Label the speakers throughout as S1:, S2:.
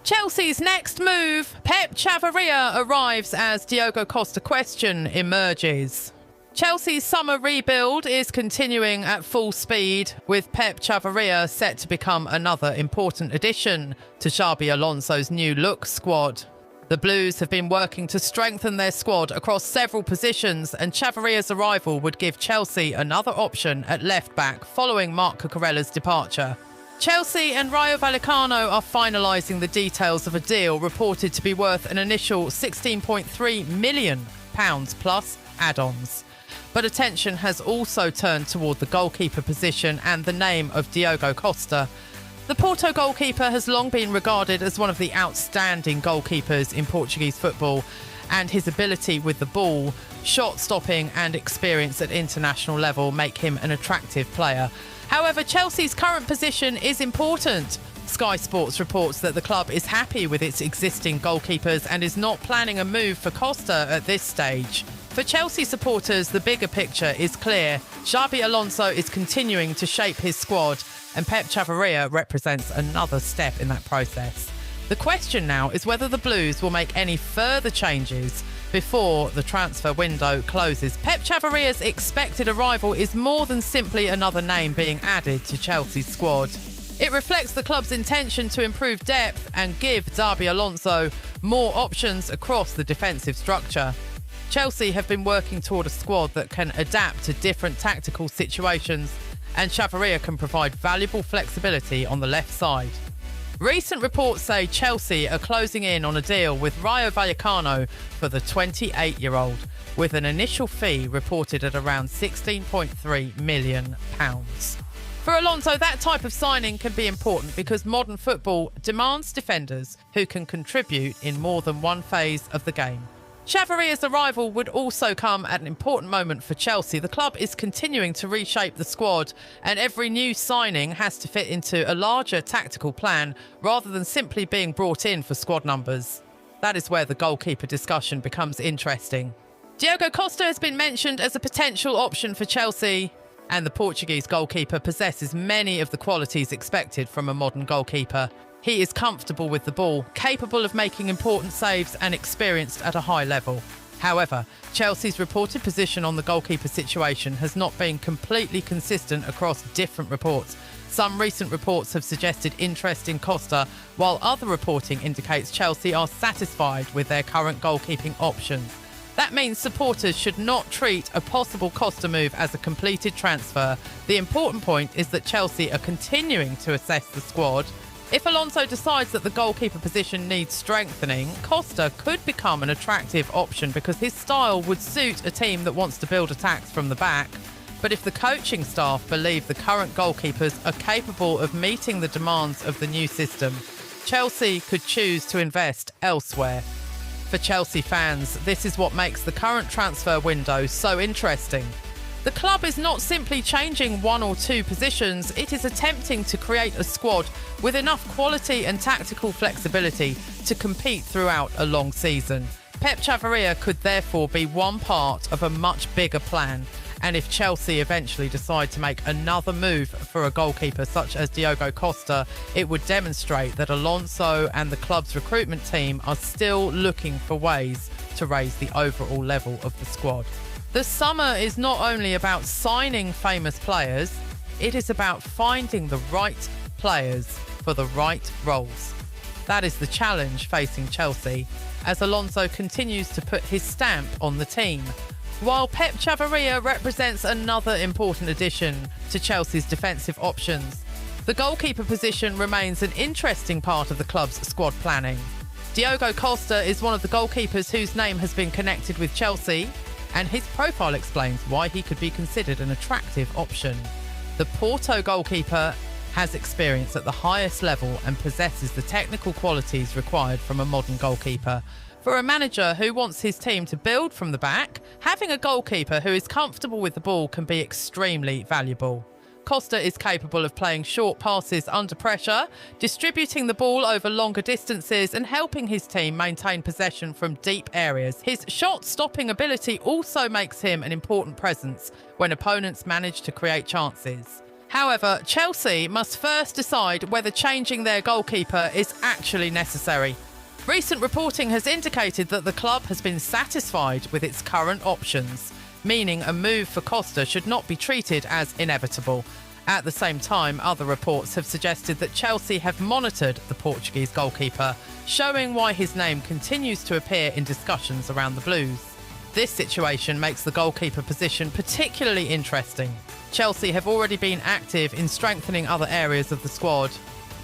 S1: Chelsea's next move. Pep Chavarria arrives as Diogo Costa question emerges. Chelsea's summer rebuild is continuing at full speed, with Pep Chavarria set to become another important addition to Xabi Alonso's new look squad. The Blues have been working to strengthen their squad across several positions, and Chavarria's arrival would give Chelsea another option at left-back following Marc Cucurella's departure. Chelsea and Rayo Vallecano are finalising the details of a deal reported to be worth an initial £16.3 million plus add-ons. But attention has also turned toward the goalkeeper position and the name of Diogo Costa. The Porto goalkeeper has long been regarded as one of the outstanding goalkeepers in Portuguese football, and his ability with the ball, shot stopping and experience at international level make him an attractive player. However, Chelsea's current position is important. Sky Sports reports that the club is happy with its existing goalkeepers and is not planning a move for Costa at this stage. For Chelsea supporters, the bigger picture is clear. Xabi Alonso is continuing to shape his squad, and Pep Chavarria represents another step in that process. The question now is whether the Blues will make any further changes before the transfer window closes. Pep Chavarria's expected arrival is more than simply another name being added to Chelsea's squad. It reflects the club's intention to improve depth and give Xabi Alonso more options across the defensive structure. Chelsea have been working toward a squad that can adapt to different tactical situations, and Chavarria can provide valuable flexibility on the left side. Recent reports say Chelsea are closing in on a deal with Rayo Vallecano for the 28-year-old, with an initial fee reported at around £16.3 million. For Alonso, that type of signing can be important because modern football demands defenders who can contribute in more than one phase of the game. Chavarria's arrival would also come at an important moment for Chelsea. The club is continuing to reshape the squad, and every new signing has to fit into a larger tactical plan rather than simply being brought in for squad numbers. That is where the goalkeeper discussion becomes interesting. Diogo Costa has been mentioned as a potential option for Chelsea, and the Portuguese goalkeeper possesses many of the qualities expected from a modern goalkeeper. He is comfortable with the ball, capable of making important saves and experienced at a high level. However, Chelsea's reported position on the goalkeeper situation has not been completely consistent across different reports. Some recent reports have suggested interest in Costa, while other reporting indicates Chelsea are satisfied with their current goalkeeping options. That means supporters should not treat a possible Costa move as a completed transfer. The important point is that Chelsea are continuing to assess the squad. If Alonso decides that the goalkeeper position needs strengthening, Costa could become an attractive option because his style would suit a team that wants to build attacks from the back. But if the coaching staff believe the current goalkeepers are capable of meeting the demands of the new system, Chelsea could choose to invest elsewhere. For Chelsea fans, this is what makes the current transfer window so interesting. The club is not simply changing one or two positions, it is attempting to create a squad with enough quality and tactical flexibility to compete throughout a long season. Pep Chavarria could therefore be one part of a much bigger plan, and if Chelsea eventually decide to make another move for a goalkeeper such as Diogo Costa, it would demonstrate that Alonso and the club's recruitment team are still looking for ways to raise the overall level of the squad. The summer is not only about signing famous players, it is about finding the right players for the right roles. That is the challenge facing Chelsea as Alonso continues to put his stamp on the team, while Pep Chavarria represents another important addition to Chelsea's defensive options. The goalkeeper position remains an interesting part of the club's squad planning. Diogo Costa is one of the goalkeepers whose name has been connected with Chelsea, and his profile explains why he could be considered an attractive option. The Porto goalkeeper has experience at the highest level and possesses the technical qualities required from a modern goalkeeper. For a manager who wants his team to build from the back, having a goalkeeper who is comfortable with the ball can be extremely valuable. Costa is capable of playing short passes under pressure, distributing the ball over longer distances and helping his team maintain possession from deep areas. His shot-stopping ability also makes him an important presence when opponents manage to create chances. However, Chelsea must first decide whether changing their goalkeeper is actually necessary. Recent reporting has indicated that the club has been satisfied with its current options, meaning a move for Costa should not be treated as inevitable. At the same time, other reports have suggested that Chelsea have monitored the Portuguese goalkeeper, showing why his name continues to appear in discussions around the Blues. This situation makes the goalkeeper position particularly interesting. Chelsea have already been active in strengthening other areas of the squad.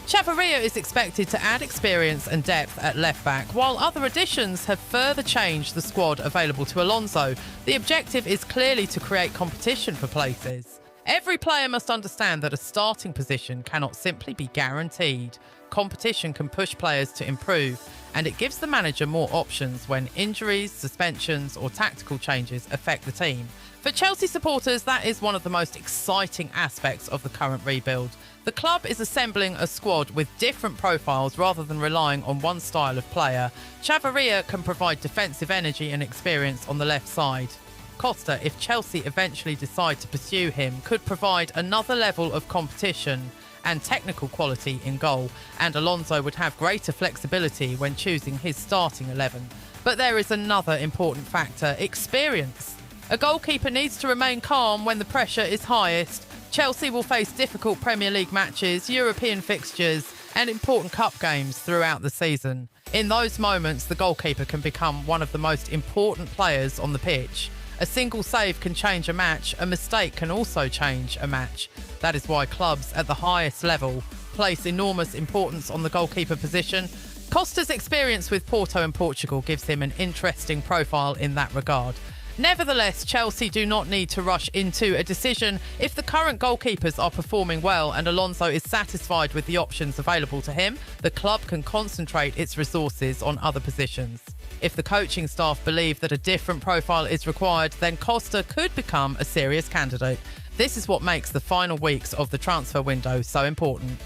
S1: Chavarria is expected to add experience and depth at left-back, while other additions have further changed the squad available to Alonso. The objective is clearly to create competition for places. Every player must understand that a starting position cannot simply be guaranteed. Competition can push players to improve, and it gives the manager more options when injuries, suspensions or tactical changes affect the team. For Chelsea supporters, that is one of the most exciting aspects of the current rebuild. The club is assembling a squad with different profiles rather than relying on one style of player. Chavarria can provide defensive energy and experience on the left side. Costa, if Chelsea eventually decide to pursue him, could provide another level of competition and technical quality in goal, and Alonso would have greater flexibility when choosing his starting 11. But there is another important factor: experience. A goalkeeper needs to remain calm when the pressure is highest. Chelsea will face difficult Premier League matches, European fixtures and important cup games throughout the season. In those moments, the goalkeeper can become one of the most important players on the pitch. A single save can change a match. A mistake can also change a match. That is why clubs at the highest level place enormous importance on the goalkeeper position. Costa's experience with Porto and Portugal gives him an interesting profile in that regard. Nevertheless, Chelsea do not need to rush into a decision. If the current goalkeepers are performing well and Alonso is satisfied with the options available to him, the club can concentrate its resources on other positions. If the coaching staff believe that a different profile is required, then Costa could become a serious candidate. This is what makes the final weeks of the transfer window so important.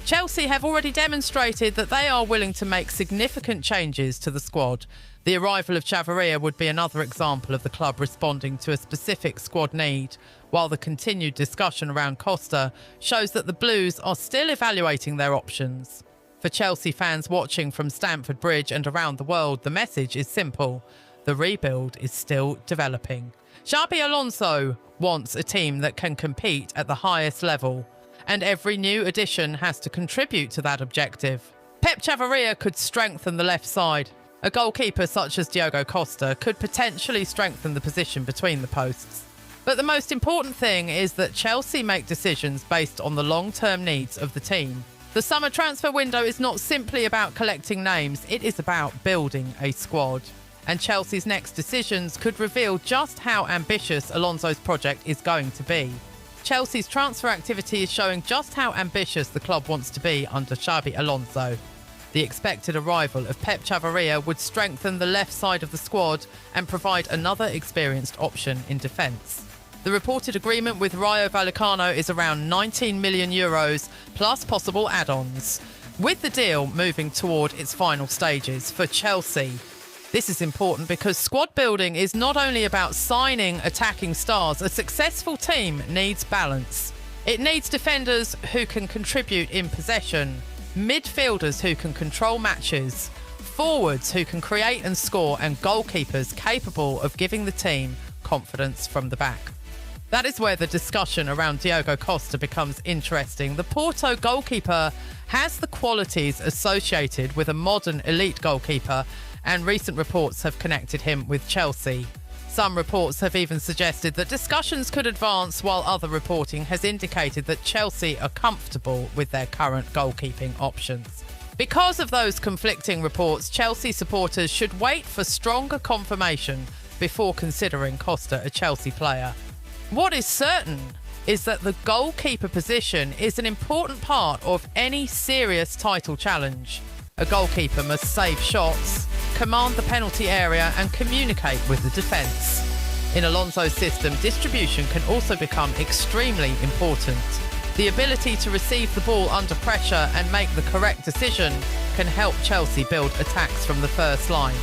S1: Chelsea have already demonstrated that they are willing to make significant changes to the squad. The arrival of Chavarria would be another example of the club responding to a specific squad need, while the continued discussion around Costa shows that the Blues are still evaluating their options. For Chelsea fans watching from Stamford Bridge and around the world, the message is simple: the rebuild is still developing. Xabi Alonso wants a team that can compete at the highest level, and every new addition has to contribute to that objective. Pep Chavarria could strengthen the left side. A goalkeeper such as Diogo Costa could potentially strengthen the position between the posts. But the most important thing is that Chelsea make decisions based on the long-term needs of the team. The summer transfer window is not simply about collecting names, it is about building a squad. And Chelsea's next decisions could reveal just how ambitious Alonso's project is going to be. Chelsea's transfer activity is showing just how ambitious the club wants to be under Xabi Alonso. The expected arrival of Pep Chavarria would strengthen the left side of the squad and provide another experienced option in defence. The reported agreement with Rayo Vallecano is around €19 million plus possible add-ons, with the deal moving toward its final stages for Chelsea. This is important because squad building is not only about signing attacking stars. A successful team needs balance. It needs defenders who can contribute in possession, midfielders who can control matches, forwards who can create and score, and goalkeepers capable of giving the team confidence from the back. That is where the discussion around Diogo Costa becomes interesting. The Porto goalkeeper has the qualities associated with a modern elite goalkeeper, and recent reports have connected him with Chelsea. Some reports have even suggested that discussions could advance, while other reporting has indicated that Chelsea are comfortable with their current goalkeeping options. Because of those conflicting reports, Chelsea supporters should wait for stronger confirmation before considering Costa a Chelsea player. What is certain is that the goalkeeper position is an important part of any serious title challenge. A goalkeeper must save shots, command the penalty area and communicate with the defence. In Alonso's system, distribution can also become extremely important. The ability to receive the ball under pressure and make the correct decision can help Chelsea build attacks from the first line.